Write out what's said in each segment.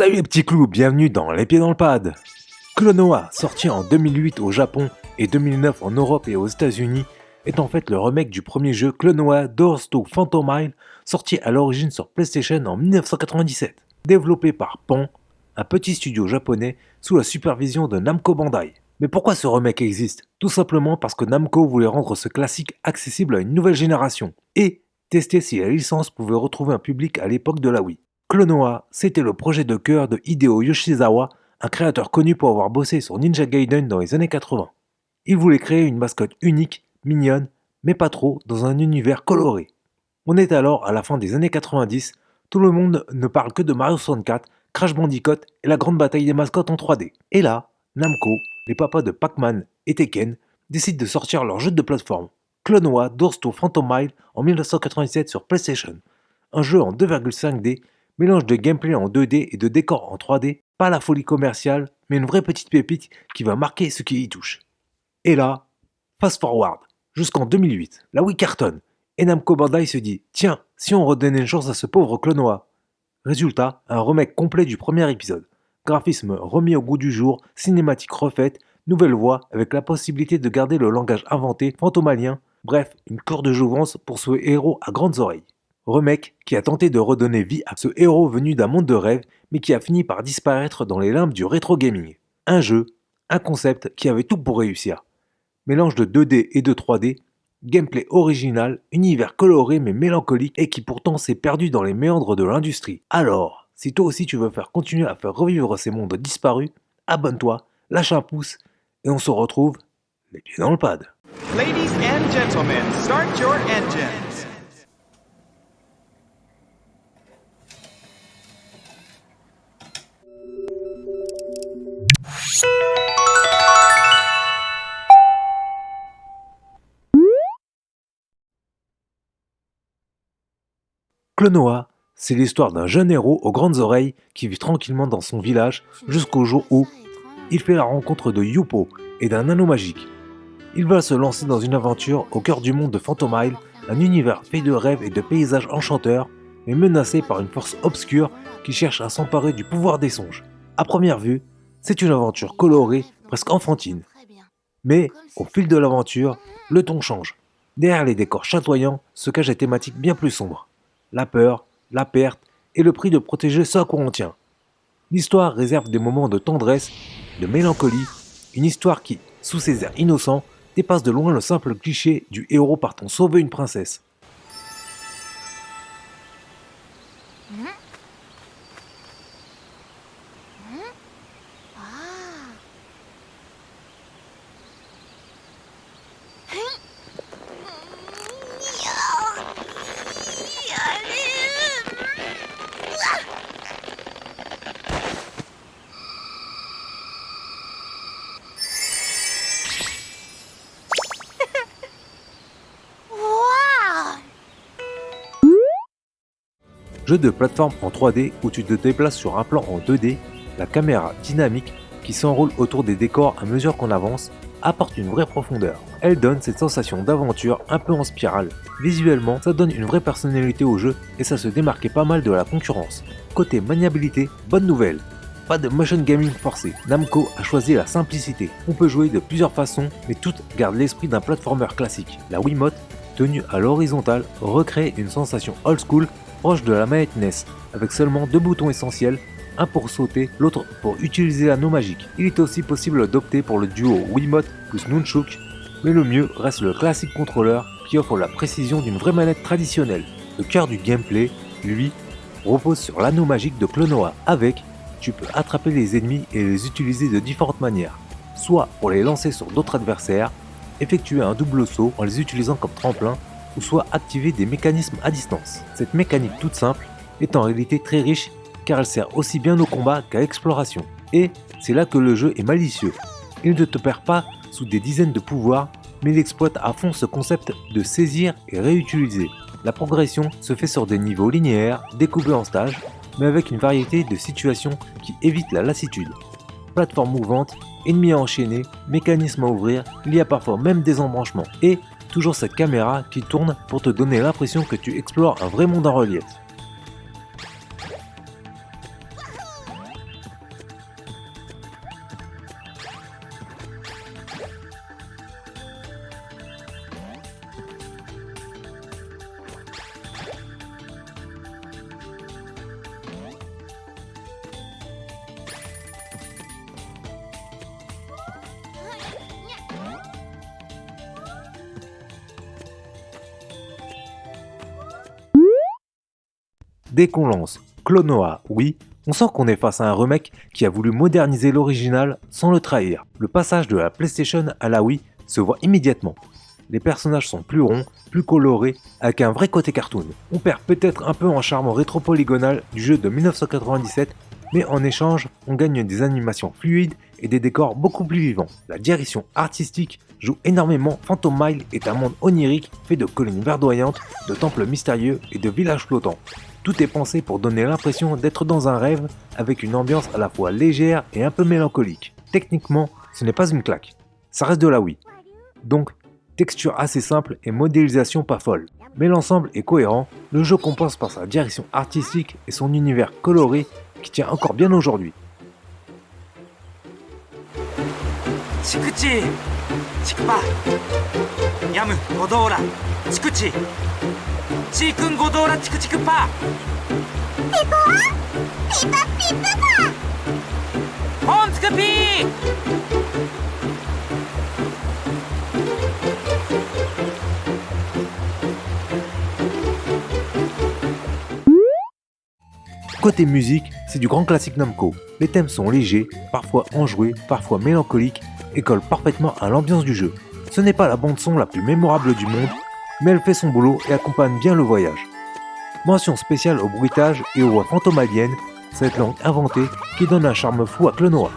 Salut les petits clous, bienvenue dans Les Pieds dans le Pad. Klonoa, sorti en 2008 au Japon et 2009 en Europe et aux États-Unis, est en fait le remake du premier jeu Klonoa Doors to Phantom Isle, sorti à l'origine sur PlayStation en 1997. Développé par Pan, un petit studio japonais sous la supervision de Namco Bandai. Mais pourquoi ce remake existe? Tout simplement parce que Namco voulait rendre ce classique accessible à une nouvelle génération et tester si la licence pouvait retrouver un public à l'époque de la Wii. Klonoa, c'était le projet de cœur de Hideo Yoshizawa, un créateur connu pour avoir bossé sur Ninja Gaiden dans les années 80. Il voulait créer une mascotte unique, mignonne, mais pas trop, dans un univers coloré. On est alors à la fin des années 90, tout le monde ne parle que de Mario 64, Crash Bandicoot et la grande bataille des mascottes en 3D. Et là, Namco, les papas de Pac-Man et Tekken, décident de sortir leur jeu de plateforme, Klonoa Doors to Phantom Isle en 1997 sur PlayStation. Un jeu en 2,5D, mélange de gameplay en 2D et de décors en 3D, pas la folie commerciale, mais une vraie petite pépite qui va marquer ceux qui y touchent. Et là, fast forward, jusqu'en 2008, la Wii cartonne, et Namco Bandai se dit, tiens, si on redonnait une chance à ce pauvre Klonoa. Résultat, un remake complet du premier épisode. Graphisme remis au goût du jour, cinématique refaite, nouvelle voix avec la possibilité de garder le langage inventé, fantomalien, bref, une cour de jouvence pour ce héros à grandes oreilles. Remake qui a tenté de redonner vie à ce héros venu d'un monde de rêve, mais qui a fini par disparaître dans les limbes du rétro gaming. Un jeu, un concept qui avait tout pour réussir. Mélange de 2D et de 3D, gameplay original, univers coloré mais mélancolique et qui pourtant s'est perdu dans les méandres de l'industrie. Alors, si toi aussi tu veux continuer à faire revivre ces mondes disparus, abonne-toi, lâche un pouce et on se retrouve les pieds dans le pad. Ladies and gentlemen, start your engines. Klonoa, c'est l'histoire d'un jeune héros aux grandes oreilles qui vit tranquillement dans son village jusqu'au jour où il fait la rencontre de Yupo et d'un anneau magique. Il va se lancer dans une aventure au cœur du monde de Phantom Isle, un univers fait de rêves et de paysages enchanteurs, mais menacé par une force obscure qui cherche à s'emparer du pouvoir des songes. À première vue, c'est une aventure colorée, presque enfantine. Mais, au fil de l'aventure, le ton change. Derrière les décors chatoyants se cachent des thématiques bien plus sombres. La peur, la perte et le prix de protéger ce à quoi on tient. L'histoire réserve des moments de tendresse, de mélancolie, une histoire qui, sous ses airs innocents, dépasse de loin le simple cliché du héros partant sauver une princesse. Jeu de plateforme en 3D où tu te déplaces sur un plan en 2D, la caméra dynamique qui s'enroule autour des décors à mesure qu'on avance apporte une vraie profondeur. Elle donne cette sensation d'aventure un peu en spirale. Visuellement, ça donne une vraie personnalité au jeu et ça se démarquait pas mal de la concurrence. Côté maniabilité, bonne nouvelle. Pas de motion gaming forcé, Namco a choisi la simplicité. On peut jouer de plusieurs façons, mais toutes gardent l'esprit d'un platformer classique. La Wiimote, tenue à l'horizontale, recrée une sensation old school proche de la manette NES, avec seulement deux boutons essentiels, un pour sauter, l'autre pour utiliser l'anneau magique. Il est aussi possible d'opter pour le duo Wiimote plus Nunchuk, mais le mieux reste le classique contrôleur qui offre la précision d'une vraie manette traditionnelle. Le cœur du gameplay, lui, repose sur l'anneau magique de Klonoa. Avec, tu peux attraper les ennemis et les utiliser de différentes manières, soit pour les lancer sur d'autres adversaires, effectuer un double saut en les utilisant comme tremplin, ou soit activer des mécanismes à distance. Cette mécanique toute simple est en réalité très riche car elle sert aussi bien au combat qu'à l'exploration. Et c'est là que le jeu est malicieux. Il ne te perd pas sous des dizaines de pouvoirs, mais il exploite à fond ce concept de saisir et réutiliser. La progression se fait sur des niveaux linéaires, découpés en stages, mais avec une variété de situations qui évitent la lassitude. Plateforme mouvante, ennemis à enchaîner, mécanismes à ouvrir, il y a parfois même des embranchements. Et toujours cette caméra qui tourne pour te donner l'impression que tu explores un vrai monde en relief. Dès qu'on lance Klonoa Wii, on sent qu'on est face à un remake qui a voulu moderniser l'original sans le trahir. Le passage de la PlayStation à la Wii se voit immédiatement. Les personnages sont plus ronds, plus colorés, avec un vrai côté cartoon. On perd peut-être un peu en charme rétro-polygonal du jeu de 1997, mais en échange, on gagne des animations fluides et des décors beaucoup plus vivants. La direction artistique joue énormément. Phantom Mile est un monde onirique fait de collines verdoyantes, de temples mystérieux et de villages flottants. Tout est pensé pour donner l'impression d'être dans un rêve avec une ambiance à la fois légère et un peu mélancolique. Techniquement, ce n'est pas une claque. Ça reste de la Wii. Donc, texture assez simple et modélisation pas folle. Mais l'ensemble est cohérent, le jeu compense par sa direction artistique et son univers coloré qui tient encore bien aujourd'hui. チクチチクパヤムゴドーラチクチチークンゴドーラチクチクパピポはピパピプパポンツクピーCôté musique, c'est du grand classique Namco. Les thèmes sont légers, parfois enjoués, parfois mélancoliques et collent parfaitement à l'ambiance du jeu. Ce n'est pas la bande son la plus mémorable du monde, mais elle fait son boulot et accompagne bien le voyage. Mention spéciale au bruitage et aux voix fantomaliennes, cette langue inventée qui donne un charme fou à Klonoa.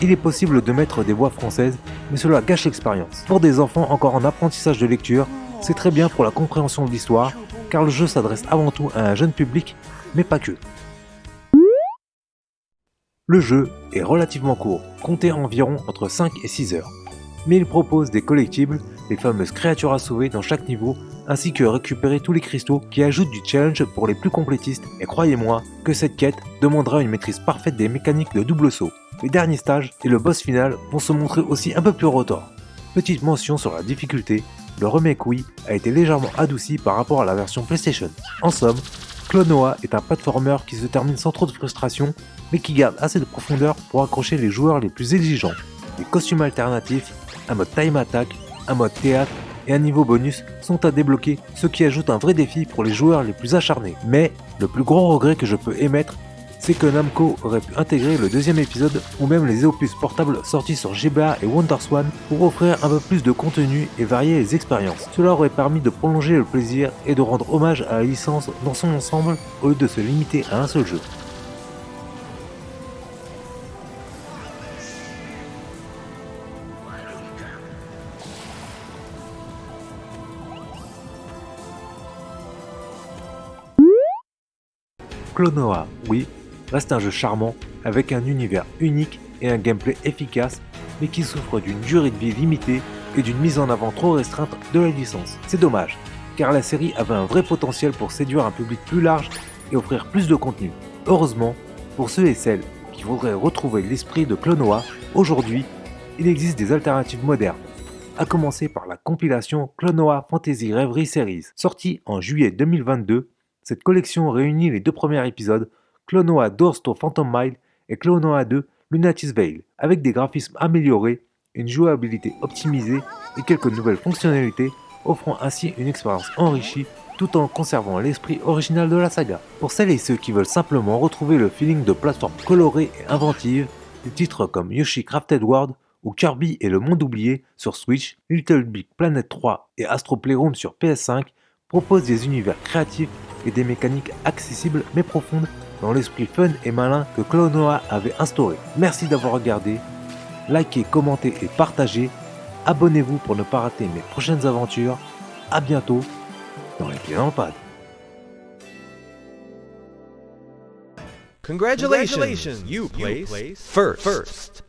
Il est possible de mettre des voix françaises, mais cela gâche l'expérience. Pour des enfants encore en apprentissage de lecture, c'est très bien pour la compréhension de l'histoire, car le jeu s'adresse avant tout à un jeune public, mais pas que. Le jeu est relativement court, comptez environ entre 5 et 6 heures, mais il propose des collectibles, les fameuses créatures à sauver dans chaque niveau, ainsi que récupérer tous les cristaux qui ajoutent du challenge pour les plus complétistes, et croyez-moi que cette quête demandera une maîtrise parfaite des mécaniques de double saut. Les derniers stages et le boss final vont se montrer aussi un peu plus retors. Petite mention sur la difficulté, le remake Wii a été légèrement adouci par rapport à la version PlayStation. En somme, Klonoa est un platformer qui se termine sans trop de frustration, mais qui garde assez de profondeur pour accrocher les joueurs les plus exigeants. Des costumes alternatifs, un mode time attack, un mode théâtre et un niveau bonus sont à débloquer, ce qui ajoute un vrai défi pour les joueurs les plus acharnés. Mais le plus gros regret que je peux émettre, c'est que Namco aurait pu intégrer le deuxième épisode ou même les opus portables sortis sur GBA et WonderSwan pour offrir un peu plus de contenu et varier les expériences. Cela aurait permis de prolonger le plaisir et de rendre hommage à la licence dans son ensemble au lieu de se limiter à un seul jeu. Klonoa, oui, reste un jeu charmant avec un univers unique et un gameplay efficace, mais qui souffre d'une durée de vie limitée et d'une mise en avant trop restreinte de la licence. C'est dommage, car la série avait un vrai potentiel pour séduire un public plus large et offrir plus de contenu. Heureusement, pour ceux et celles qui voudraient retrouver l'esprit de Klonoa, aujourd'hui, il existe des alternatives modernes, à commencer par la compilation Klonoa Fantasy Reverie Series, sortie en juillet 2022. Cette collection réunit les deux premiers épisodes, Klonoa Doors to Phantom Mile et Klonoa 2 Lunatis Veil, avec des graphismes améliorés, une jouabilité optimisée et quelques nouvelles fonctionnalités, offrant ainsi une expérience enrichie tout en conservant l'esprit original de la saga. Pour celles et ceux qui veulent simplement retrouver le feeling de plateforme colorée et inventive, des titres comme Yoshi Crafted World ou Kirby et le Monde Oublié sur Switch, Little Big Planet 3 et Astro Playroom sur PS5 proposent des univers créatifs et des mécaniques accessibles mais profondes dans l'esprit fun et malin que Klonoa avait instauré. Merci d'avoir regardé, likez, commentez et partagez, abonnez-vous pour ne pas rater mes prochaines aventures, à bientôt dans les pieds dans le pad. Congratulations, you placed first.